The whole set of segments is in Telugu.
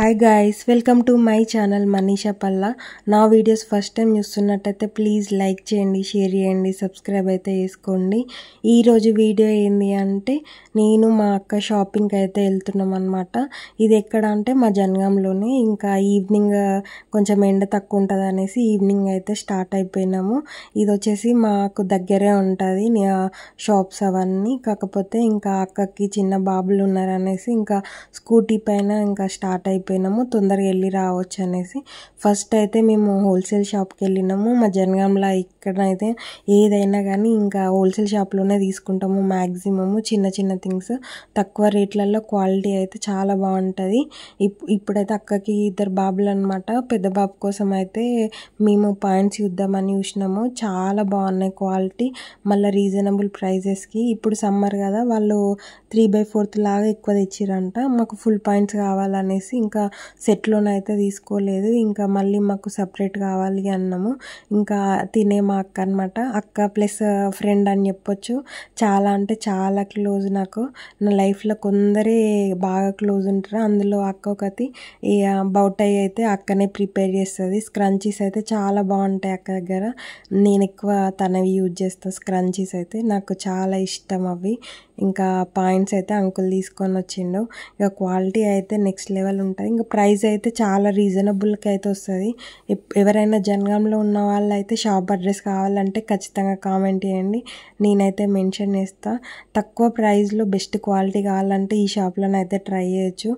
Hi guys, welcome to my channel Manisha Palla. నా వీడియోస్ ఫస్ట్ టైం చూస్తున్నట్టయితే ప్లీజ్ లైక్ చేయండి, షేర్ చేయండి, సబ్స్క్రైబ్ అయితే చేసుకోండి. ఈరోజు వీడియో ఏంటి అంటే నేను మా అక్క షాపింగ్కి అయితే వెళ్తున్నాం అనమాట. ఇది ఎక్కడ అంటే మా జనగాంలోనే. ఇంకా ఈవినింగ్ కొంచెం ఎండ తక్కువ ఉంటుంది అనేసి ఈవినింగ్ అయితే స్టార్ట్ అయిపోయినాము. ఇది వచ్చేసి మాకు దగ్గరే ఉంటుంది షాప్స్ అవన్నీ. కాకపోతే ఇంకా అక్కకి చిన్న బాబులు ఉన్నారనేసి ఇంకా స్కూటీ పైన ఇంకా స్టార్ట్ అయిపోయినాము, తొందరగా వెళ్ళి రావచ్చు అనేసి. ఫస్ట్ అయితే మేము హోల్సేల్ షాప్కి వెళ్ళినాము. మా జనగాంలో ఇక్కడైతే ఏదైనా కానీ ఇంకా హోల్సేల్ షాప్లోనే తీసుకుంటాము మ్యాక్సిమము. చిన్న చిన్న థింగ్స్ తక్కువ రేట్లలో క్వాలిటీ అయితే చాలా బాగుంటుంది. ఇప్పుడైతే అక్కకి ఇద్దరు బాబులు అనమాట. పెద్ద బాబు కోసం అయితే మేము పాయింట్స్ చూద్దామని చూసినాము. చాలా బాగున్నాయి క్వాలిటీ, మళ్ళీ రీజనబుల్ ప్రైజెస్కి. ఇప్పుడు సమ్మర్ కదా, వాళ్ళు 3/4 లాగా ఎక్కువ తెచ్చిరంట. మాకు ఫుల్ పాయింట్స్ కావాలనేసి ఇంకా సెట్లోనైతే తీసుకోలేదు. ఇంకా మళ్ళీ మాకు సపరేట్ కావాలి అన్నాము. ఇంకా తినే మా అక్క అనమాట. అక్క ప్లస్ ఫ్రెండ్ అని చెప్పొచ్చు. చాలా అంటే చాలా క్లోజ్ నాకు. నా లైఫ్లో కొందరే బాగా క్లోజ్ ఉంటారు, అందులో అక్క ఒకటి. బౌటై అయితే అక్కనే ప్రిపేర్ చేస్తుంది. స్క్రంచీస్ అయితే చాలా బాగుంటాయి అక్క దగ్గర. నేను ఎక్కువ తనవి యూజ్ చేస్తాను. స్క్రంచీస్ అయితే నాకు చాలా ఇష్టం అవి. ఇంకా పాయింట్స్ అయితే అంకుల్ తీసుకొని వచ్చిండు. ఇక క్వాలిటీ అయితే నెక్స్ట్ లెవెల్ ఉంటుంది. ఇంకా ప్రైస్ అయితే చాలా రీజనబుల్కి అయితే వస్తుంది. ఎవరైనా జనగాంలో ఉన్న వాళ్ళు అయితే షాప్ అడ్రస్ కావాలంటే ఖచ్చితంగా కామెంట్ చేయండి, నేనైతే మెన్షన్ చేస్తాను. తక్కువ ప్రైస్లో బెస్ట్ క్వాలిటీ కావాలంటే ఈ షాప్లోనైతే ట్రై చేయొచ్చు.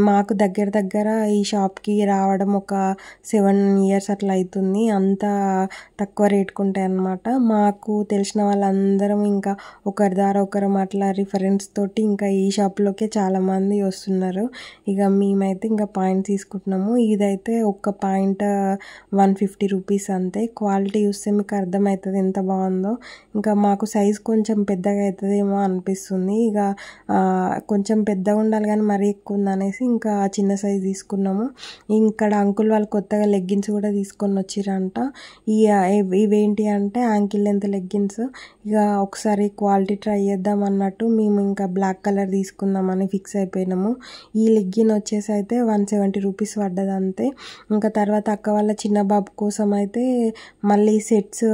మాకు దగ్గర ఈ షాప్కి రావడం ఒక 7 years అట్లా అవుతుంది. అంత తక్కువ రేటుకు ఉంటాయి అన్నమాట. మాకు తెలిసిన వాళ్ళందరం ఇంకా ఒకరి ద్వారా ఒకరు అట్లా రిఫరెన్స్ తోటి ఇంకా ఈ షాప్లోకే చాలామంది వస్తున్నారు. ఇక మేమైతే ఇంకా పాయింట్ తీసుకుంటున్నాము. ఇదైతే ఒక్క పాయింట్ 150 రూపీస్ అంతే. క్వాలిటీ చూస్తే మీకు అర్థమవుతుంది ఎంత బాగుందో. ఇంకా మాకు సైజ్ కొంచెం పెద్దగా అవుతుందేమో అనిపిస్తుంది. ఇక కొంచెం పెద్దగా ఉండాలి కానీ మరీ ఎక్కువ ఉందనేసి ఇంకా చిన్న సైజ్ తీసుకున్నాము. ఇక్కడ అంకుల్ వాళ్ళు కొత్తగా లెగ్గిన్స్ కూడా తీసుకొని వచ్చిరంట. ఇవేంటి అంటే యాంకిల్ లెంత్ లెగ్గిన్స్. ఇక ఒకసారి క్వాలిటీ ట్రై చేద్దాం అన్నట్టు మేము ఇంకా బ్లాక్ కలర్ తీసుకుందామని ఫిక్స్ అయిపోయినాము. ఈ లెగ్గిన్ వచ్చేసి అయితే 170 రూపీస్ పడ్డది అంతే. ఇంకా తర్వాత అక్క వాళ్ళ చిన్న బాబు కోసం అయితే మళ్ళీ సెట్స్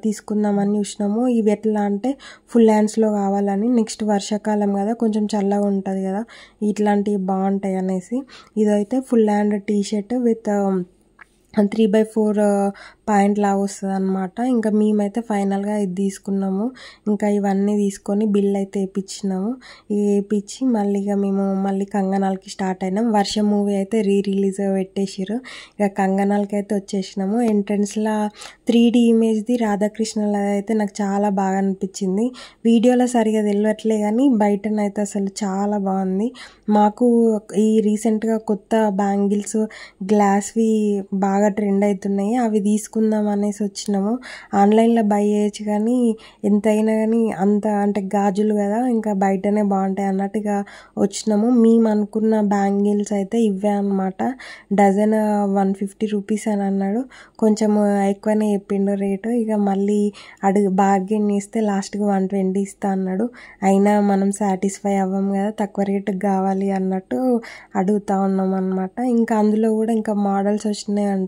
తీసుకుందామని చూసినాము. ఇవి ఎట్లా అంటే ఫుల్ హ్యాండ్స్లో కావాలని. నెక్స్ట్ వర్షాకాలం కదా, కొంచెం చల్లగా ఉంటుంది కదా, ఇట్లాంటివి బాగుంటాయి అనేసి. ఇదైతే full hand T shirt with 3/4 point లాగా వస్తుంది అనమాట. ఇంకా మేమైతే ఫైనల్గా ఇది తీసుకున్నాము. ఇంకా ఇవన్నీ తీసుకొని బిల్ అయితే వేయించినాము. వేయించి మళ్ళీ కంగనాలకి స్టార్ట్ అయినాం. వర్షం మూవీ అయితే రిలీజ్ పెట్టేసారు. ఇక కంగనాలకి అయితే వచ్చేసినాము. ఎంట్రన్స్లో 3D ఇమేజ్ది రాధాకృష్ణలది అయితే నాకు చాలా బాగా అనిపించింది. వీడియోలో సరిగా తెలియట్లే కానీ బయటనైతే అసలు చాలా బాగుంది. మాకు ఈ రీసెంట్గా కొత్త బ్యాంగిల్స్ గ్లాస్వి బాగా ట్రెండ్ అవుతున్నాయి, అవి తీసుకుందాం అనేసి వచ్చినాము. ఆన్లైన్లో బై చేయొచ్చు కానీ ఎంతైనా కానీ అంత అంటే గాజులు కదా, ఇంకా బయటనే బాగుంటాయి అన్నట్టుగా వచ్చినాము. మేము అనుకున్న బ్యాంగిల్స్ అయితే ఇవే అనమాట. డజన్ 150 రూపీస్ అని అన్నాడు. కొంచెం ఎక్కువనే చెప్పిండు రేటు. ఇక మళ్ళీ బార్గెన్ చేస్తే లాస్ట్కి 120 ఇస్తా అన్నాడు. అయినా మనం సాటిస్ఫై అవ్వం కదా, తక్కువ రేటుకి కావాలి అన్నట్టు అడుగుతా ఉన్నాం అనమాట. ఇంకా అందులో కూడా ఇంకా మోడల్స్ వచ్చినాయంట.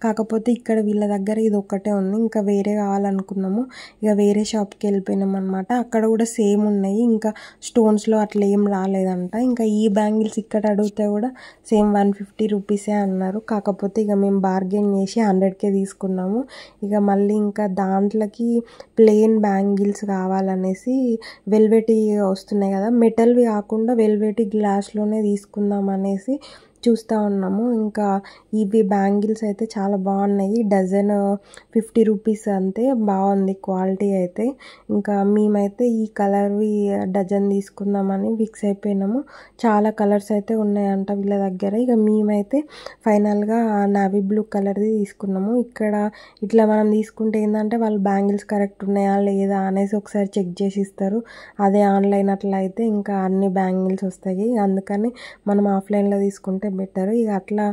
కాకపోతే ఇక్కడ వీళ్ళ దగ్గర ఇది ఒక్కటే ఉంది, ఇంకా వేరే కావాలనుకున్నాము. ఇక వేరే షాప్కి వెళ్ళిపోయినాం అనమాట. అక్కడ కూడా సేమ్ ఉన్నాయి, ఇంకా స్టోన్స్లో అట్లా ఏం రాలేదంట. ఇంకా ఈ బ్యాంగిల్స్ ఇక్కడ అడిగితే కూడా సేమ్ 150 రూపీసే అన్నారు. కాకపోతే ఇక మేము బార్గెన్ చేసి 100కే తీసుకున్నాము. ఇక మళ్ళీ ఇంకా దాంట్లోకి ప్లెయిన్ బ్యాంగిల్స్ కావాలనేసి వెల్వెటీ వస్తున్నాయి కదా, మెటల్వి కాకుండా వెల్వెటీ గ్లాస్లోనే తీసుకుందాం అనేసి చూస్తూ ఉన్నాము. ఇంకా ఇవి బ్యాంగిల్స్ అయితే చాలా బాగున్నాయి. డజన్ 50 రూపీస్ అంతే. బాగుంది క్వాలిటీ అయితే. ఇంకా మేమైతే ఈ కలర్వి డజన్ తీసుకుందామని ఫిక్స్ అయిపోయినాము. చాలా కలర్స్ అయితే ఉన్నాయంట వీళ్ళ దగ్గర. ఇక మేమైతే ఫైనల్గా నావీ బ్లూ కలర్ది తీసుకున్నాము. ఇక్కడ ఇట్లా మనం తీసుకుంటే ఏంటంటే వాళ్ళు బ్యాంగిల్స్ కరెక్ట్ ఉన్నాయా లేదా అనేసి ఒకసారి చెక్ చేసి ఇస్తారు. అదే ఆన్లైన్ అట్లా అయితే ఇంకా అన్ని బ్యాంగిల్స్ వస్తాయి. అందుకని మనం ఆఫ్లైన్లో తీసుకుంటే బెటర్. ఇక అట్లా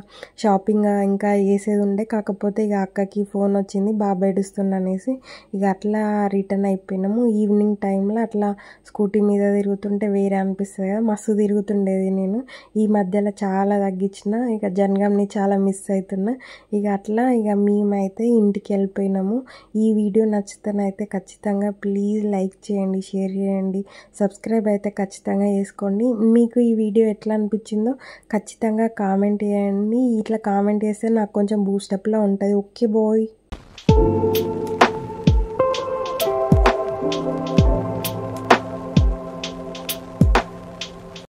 షాపింగ్ ఇంకా చేసేది ఉండే, కాకపోతే ఇక అక్కకి ఫోన్ వచ్చింది బాబు ఏడుస్తుండనేసి ఇక అట్లా రిటర్న్ అయిపోయినాము. ఈవినింగ్ టైంలో అట్లా స్కూటీ మీద తిరుగుతుంటే వేరే అనిపిస్తుంది కదా, మస్తు తిరుగుతుండేది నేను. ఈ మధ్యలో చాలా తగ్గించిన, ఇక జనగాంని చాలా మిస్ అవుతున్నా. ఇక అట్లా ఇక మేమైతే ఇంటికి వెళ్ళిపోయినాము. ఈ వీడియో నచ్చితేనైతే ఖచ్చితంగా ప్లీజ్ లైక్ చేయండి, షేర్ చేయండి, సబ్స్క్రైబ్ అయితే ఖచ్చితంగా చేసుకోండి. మీకు ఈ వీడియో ఎట్లా అనిపించిందో ఖచ్చితంగా కామెంట్ చేయండి. ఇట్లా కామెంట్ చేస్తే నాకు కొంచెం బూస్టప్లా ఉంటుంది. Okay bye.